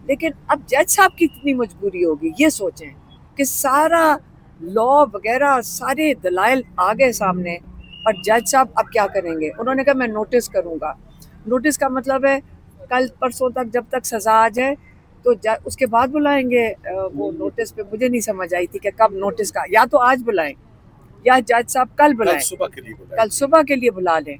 لیکن اب جج صاحب کی کتنی مجبوری ہوگی یہ سوچیں کہ سارا لا وغیرہ سارے دلائل آ گئے سامنے، اور جج صاحب اب کیا کریں گے؟ انہوں نے کہا میں نوٹس کروں گا۔ نوٹس کا مطلب ہے کل پرسوں تک جب تک سزا آ جائے تو اس کے بعد بلائیں گے وہ نوٹس پہ۔ مجھے نہیں سمجھ آئی تھی کہ کب نوٹس کا، یا تو آج بلائیں یا جج صاحب کل بلائیں، کل صبح کے لیے بلا لیں،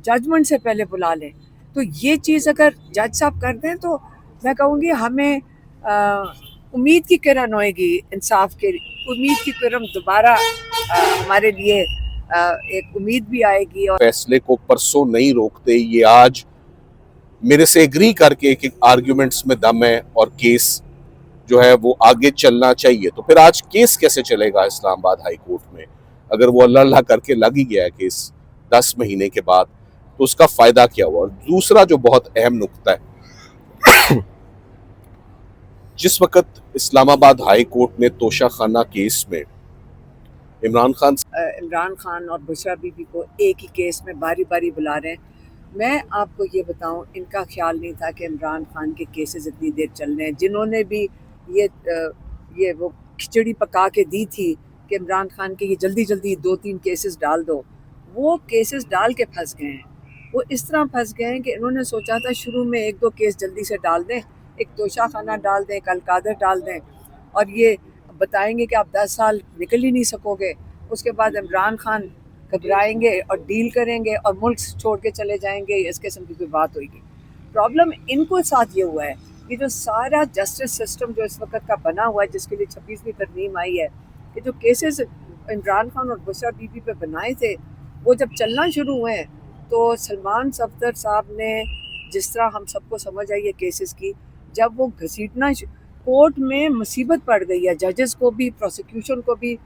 ججمنٹ سے پہلے بلا لیں۔ تو یہ چیز اگر جج صاحب کر دیں تو میں کہوں گی ہمیں امید کی کرن ہوئے گی، انصاف کے امید کی کرن دوبارہ ہمارے لیے ایک امید بھی آئے گی۔ اور فیصلے کو پرسوں نہیں روکتے، یہ آج میرے سے ایگری کر کے کہ آرگیومنٹس میں دم ہے اور کیس جو ہے وہ آگے چلنا چاہیے، تو پھر آج کیس کیسے چلے گا اسلام آباد ہائی کورٹ میں؟ اگر وہ اللہ کر کے لگ ہی گیا ہے کیس 10 مہینے کے بعد، تو اس کا فائدہ کیا ہوا؟ اور دوسرا جو بہت اہم نقطہ ہے، جس وقت اسلام آباد ہائی کورٹ نے توشہ خانہ کیس میں عمران خان اور بشرا بی بی کو ایک ہی کیس میں باری باری بلا رہے ہیں، میں آپ کو یہ بتاؤں ان کا خیال نہیں تھا کہ عمران خان کے کیسز اتنی دیر چل رہے ہیں۔ جنہوں نے بھی یہ وہ کھچڑی پکا کے دی تھی کہ عمران خان کے یہ جلدی جلدی 2-3 کیسز ڈال دو، وہ کیسز ڈال کے پھنس گئے ہیں۔ وہ اس طرح پھنس گئے ہیں کہ انہوں نے سوچا تھا شروع میں 1-2 کیس جلدی سے ڈال دیں، ایک توشہ خانہ ڈال دیں، ایک القادر ڈال دیں، اور یہ بتائیں گے کہ آپ 10 سال نکل ہی نہیں سکو گے۔ اس کے بعد عمران خان گھبرائیں گے اور ڈیل کریں گے اور ملک چھوڑ کے چلے جائیں گے، اس قسم کی کوئی بات ہوئے گی۔ پرابلم ان کو ساتھ یہ ہوا ہے کہ جو سارا جسٹس سسٹم جو اس وقت کا بنا ہوا ہے، جس کے لیے 26ویں ترمیم آئی ہے، کہ جو کیسز عمران خان اور بشرا بی بی پہ بنائے تھے وہ جب چلنا شروع ہوئے ہیں تو سلمان صفدر صاحب نے جس طرح ہم سب کو سمجھ آئی ہے کیسز کی، جب وہ گھسیٹنا کورٹ میں مصیبت پڑ گئی ہے، ججز کو بھی پروسیکیوشن کو بھی،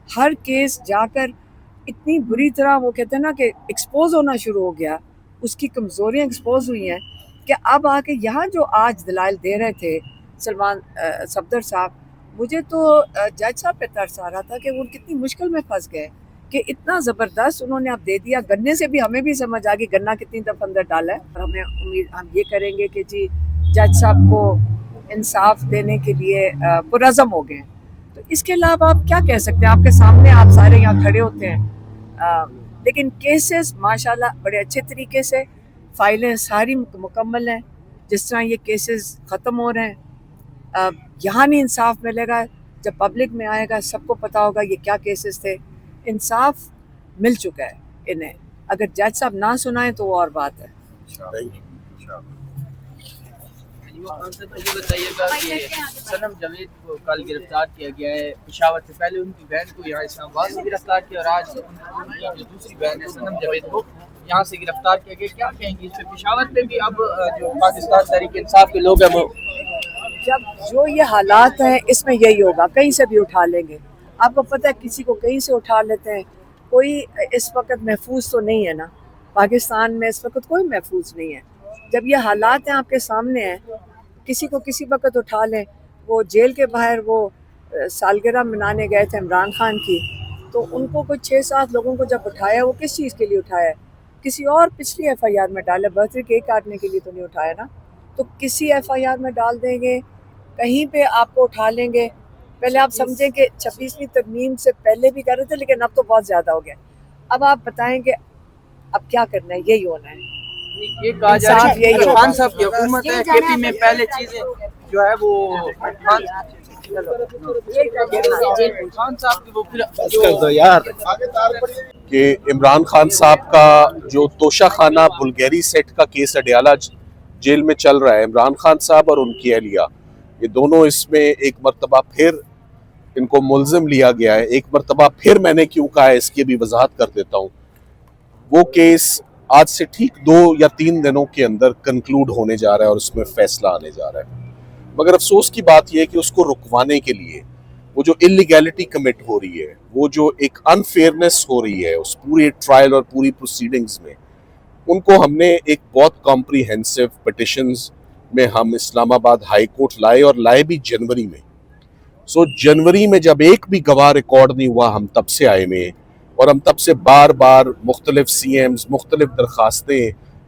ہر کیس جا کر اتنی بری طرح وہ کہتے ہیں نا کہ ایکسپوز ہونا شروع ہو گیا، اس کی کمزوریاں ایکسپوز ہوئی ہیں، کہ اب آ کے یہاں جو آج دلائل دے رہے تھے سلمان صفدر صاحب، مجھے تو جج صاحب پہ ترس آ رہا تھا کہ وہ کتنی مشکل میں پھنس گئے کہ اتنا زبردست انہوں نے اب دے دیا۔ گنے سے بھی ہمیں بھی سمجھ آ گئی گنا کتنی دفعہ اندر ڈالا ہے، اور ہمیں امید ہم یہ کریں گے کہ جی جج صاحب کو انصاف دینے کے لیے پرعزم ہو گئے ہیں۔ تو اس کے علاوہ آپ کیا کہہ سکتے ہیں؟ آپ کے سامنے آپ سارے یہاں کھڑے ہوتے ہیں، لیکن کیسز ماشاءاللہ بڑے اچھے طریقے سے فائلیں ساری مکمل ہیں۔ جس طرح یہ کیسز ختم ہو رہے ہیں، یہاں نہیں انصاف ملے گا، جب پبلک میں آئے گا سب کو پتا ہوگا یہ کیا کیسز تھے۔ انصاف مل چکا ہے انہیں، اگر جج صاحب نہ سنائیں تو وہ اور بات ہے۔ یہ بتائیے گا کہ صنم جاوید کو کل گرفتار کیا گیا ہے پشاور سے، پہلے ان کی بہن کو یہاں اسلام آباد سے گرفتار کیا، اور آج ان کی جو دوسری بہن ہے صنم جاوید کو یہاں سے گرفتار کیا گیا۔ کیا کہیں گے اس پہ؟ پشاور پہ بھی اب جو پاکستان تحریک انصاف کے لوگ ہیں وہ جب جو یہ حالات ہیں اس میں یہی ہوگا، کہیں سے بھی اٹھا لیں گے۔ آپ کو پتہ ہے کسی کو کہیں سے اٹھا لیتے ہیں، کوئی اس وقت محفوظ تو نہیں ہے نا، پاکستان میں اس وقت کوئی محفوظ نہیں ہے۔ جب یہ حالات ہیں آپ کے سامنے ہیں، کسی کو کسی وقت اٹھا لیں۔ وہ جیل کے باہر وہ سالگرہ منانے گئے تھے عمران خان کی، تو ان کو کوئی 6-7 لوگوں کو جب اٹھایا، وہ کس چیز کے لیے اٹھایا ہے؟ کسی اور پچھلی ایف آئی آر میں ڈالے، برتھ ڈے کیک کاٹنے کے لیے تو نہیں اٹھایا نا۔ تو کسی ایف آئی آر میں ڈال دیں گے، کہیں پہ آپ کو اٹھا لیں گے۔ پہلے آپ سمجھیں کہ 26ویں ترمیم سے پہلے بھی کر رہے تھے، لیکن اب تو بہت زیادہ ہو گیا۔ اب آپ بتائیں کہ اب کیا کرنا ہے؟ یہی ہونا ہے، یہ کہا جا رہا ہے یہی خان صاحب کی حکومت ہے، کے پی میں پہلے چیزیں جو ہے وہ خان صاحب کی وہ کہ عمران خان صاحب کا جو توشہ خانہ بلگیری سیٹ کا کیس اڈیالہ جیل میں چل رہا ہے، عمران خان صاحب اور ان کی اہلیہ، یہ دونوں اس میں ایک مرتبہ پھر ان کو ملزم لیا گیا ہے۔ ایک مرتبہ پھر میں نے کیوں کہا ہے اس کی بھی وضاحت کر دیتا ہوں۔ وہ کیس آج سے ٹھیک 2 یا 3 دنوں کے اندر کنکلوڈ ہونے جا رہا ہے اور اس میں فیصلہ آنے جا رہا ہے، مگر افسوس کی بات یہ ہے کہ اس کو رکوانے کے لیے وہ جو اللیگیلٹی کمٹ ہو رہی ہے، وہ جو ایک انفیئرنیس ہو رہی ہے اس پوری ٹرائل اور پوری پروسیڈنگز میں، ان کو ہم نے ایک بہت کمپریہنسو پٹیشنز میں ہم اسلام آباد ہائی کورٹ لائے، اور لائے بھی جنوری میں۔ جنوری میں جب ایک بھی گواہ ریکارڈ نہیں ہوا، ہم تب سے آئے میں، اور ہم تب سے بار بار مختلف سی ایمز، مختلف درخواستیں،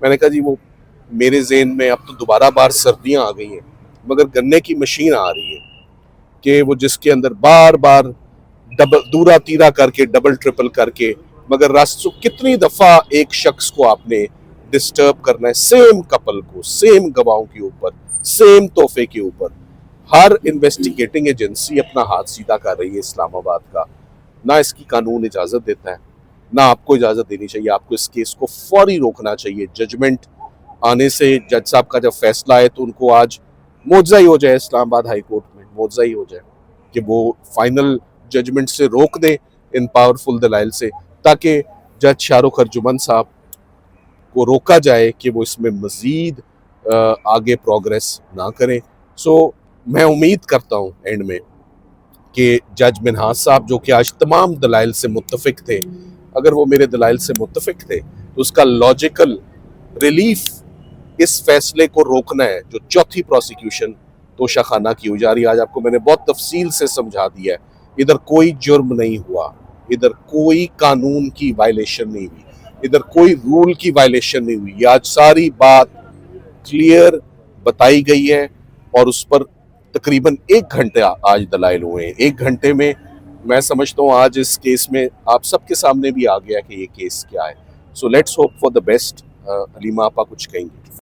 میں نے کہا جی وہ میرے ذہن میں اب تو دوبارہ بار سردیاں آ گئی ہیں، مگر گنے کی مشین آ رہی ہے کہ وہ جس کے اندر بار بار دورا تیرا کر کے ڈبل ٹرپل کر کے، مگر راستوں کتنی دفعہ ایک شخص کو آپ نے ڈسٹرب کرنا ہے، سیم کپل کو، سیم گواہوں کے اوپر، سیم تحفے کے اوپر. ہر انویسٹیگیٹنگ ایجنسی اپنا ہاتھ سیدھا کر رہی ہے اسلام آباد کا. نہ اس کی قانون اجازت دیتا ہے، نہ آپ کو اجازت دینی چاہیے. آپ کو اس کیس کو فوری روکنا چاہیے. ججمنٹ آنے سے جج صاحب کا جب فیصلہ آئے تو ان کو آج معجزہ ہی ہو جائے اسلام آباد ہائی کورٹ میں، معجزہ ہی ہو جائے کہ وہ فائنل ججمنٹ سے روک دیں ان پاورفل دلائل سے، تاکہ جج شاہ رخ ارجمن صاحب کو روکا جائے کہ وہ اس میں مزید آگے پروگریس نہ کریں. سو میں امید کرتا ہوں اینڈ میں کہ جج منہاز صاحب جو کہ آج تمام دلائل سے متفق تھے، اگر وہ میرے دلائل سے متفق تھے تو اس کا لاجیکل ریلیف اس فیصلے کو روکنا ہے جو چوتھی پروسیکیوشن توشہ خانہ کی ہو جا رہی ہے. آج آپ کو میں نے بہت تفصیل سے سمجھا دیا ہے، ادھر کوئی جرم نہیں ہوا، ادھر کوئی قانون کی وائلیشن نہیں ہوئی، ادھر کوئی رول کی وائلیشن نہیں ہوئی. یہ آج ساری بات کلیئر بتائی گئی ہے اور اس پر تقریباً 1 گھنٹے آج دلائل ہوئے ہیں. 1 گھنٹے میں سمجھتا ہوں آج اس کیس میں آپ سب کے سامنے بھی آ گیا کہ یہ کیس کیا ہے. So let's hope for the best. Aleema آپا کچھ کہیں گے؟